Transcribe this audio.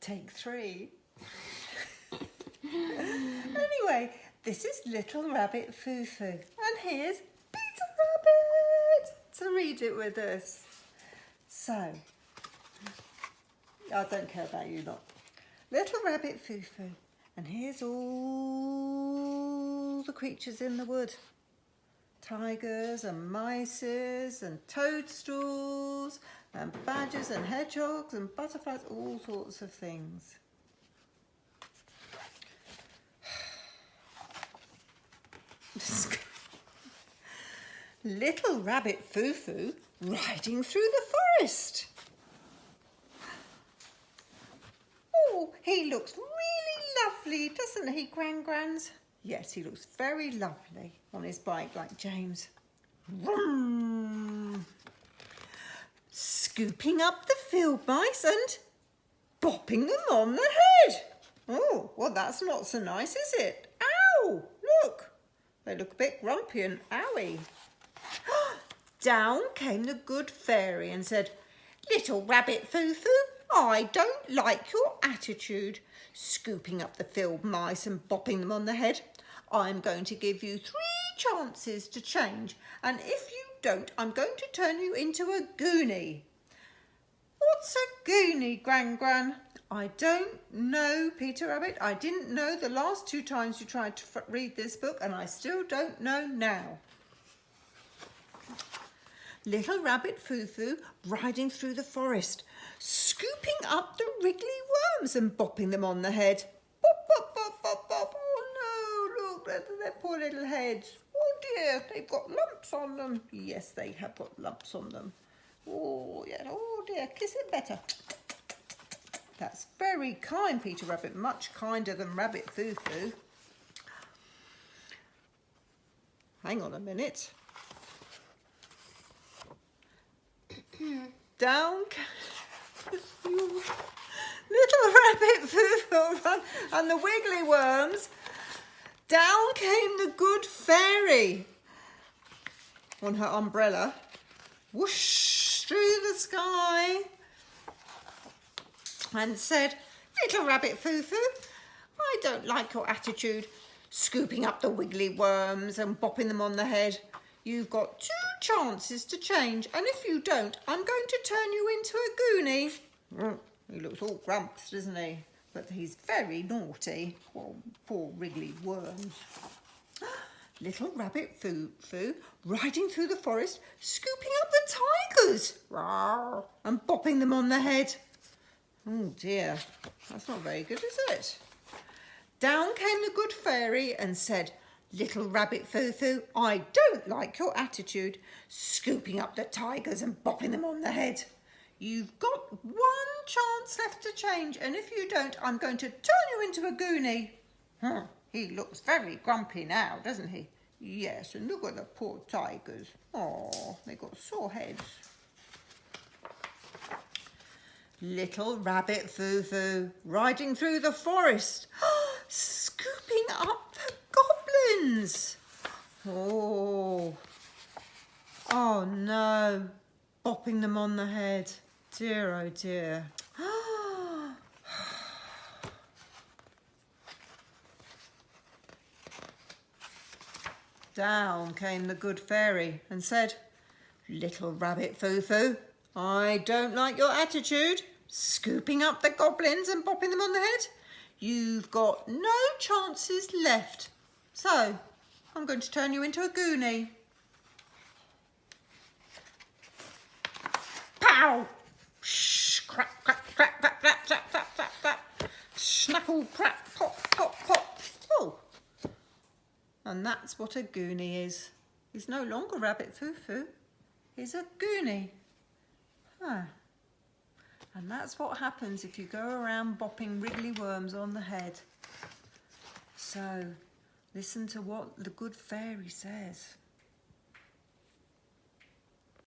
Take 3. Anyway, this is Little Rabbit Foo-Foo, and here's Peter Rabbit to read it with us. So, I don't care about you lot. Little Rabbit Foo-Foo, and here's all the creatures in the wood. Tigers and mices and toadstools and badgers and hedgehogs and butterflies, all sorts of things. Little Rabbit Foo-Foo riding through the forest. Oh, he looks really lovely, doesn't he, GranGrans? Yes, he looks very lovely on his bike like James. Vroom! Scooping up the field mice and bopping them on the head. Oh, well, that's not so nice, is it? Ow! Look, they look a bit grumpy and owie. Down came the good fairy and said, Little Rabbit Foo-Foo, I don't like your attitude, scooping up the field mice and bopping them on the head. I'm going to give you 3 chances to change, and if you don't, I'm going to turn you into a goonie. What's a goonie, GranGran? I don't know, Peter Rabbit. I didn't know the last 2 times you tried to read this book, and I still don't know now. Little Rabbit Foo-Foo riding through the forest, scooping up the wriggly worms and bopping them on the head. Bop, bop, bop, bop, bop. Oh no, look, their poor little heads. Oh dear, they've got lumps on them. Yes, they have got lumps on them. Oh yeah, oh dear, kiss it better. That's very kind, Peter Rabbit, much kinder than Rabbit Foo-Foo. Hang on a minute. Down Little Rabbit Foo-Foo and the wiggly worms. Down came the good fairy on her umbrella, whoosh through the sky, and said, Little Rabbit Foo-Foo, I don't like your attitude, scooping up the wiggly worms and bopping them on the head. You've got 2 chances to change, and if you don't, I'm going to turn you into a goonie. He looks all grumps, doesn't he? But he's very naughty. Oh, poor wriggly worms. Little Rabbit Foo-Foo riding through the forest, scooping up the tigers and bopping them on the head. Oh dear, that's not very good, is it? Down came the good fairy and said, Little Rabbit Foo-Foo, I don't like your attitude, scooping up the tigers and bopping them on the head. You've got 1 chance left to change, and if you don't, I'm going to turn you into a goonie. He looks very grumpy now, doesn't he? Yes, and look at the poor tigers. Oh, they've got sore heads. Little Rabbit Foo-Foo riding through the forest, scooping up the goblins. Oh no, bopping them on the head. Dear, oh dear. Down came the good fairy and said, Little Rabbit Foo-Foo, I don't like your attitude, scooping up the goblins and bopping them on the head. You've got no chances left, so I'm going to turn you into a goonie. Pow! Shh, crack, crack, crack, crack, crack, crack, crack, crack, crack. Schnackle, crack, pop, pop, pop. Oh! And that's what a goonie is. He's no longer Rabbit Foo-Foo. He's a goonie. And that's what happens if you go around bopping wriggly worms on the head. So, listen to what the good fairy says.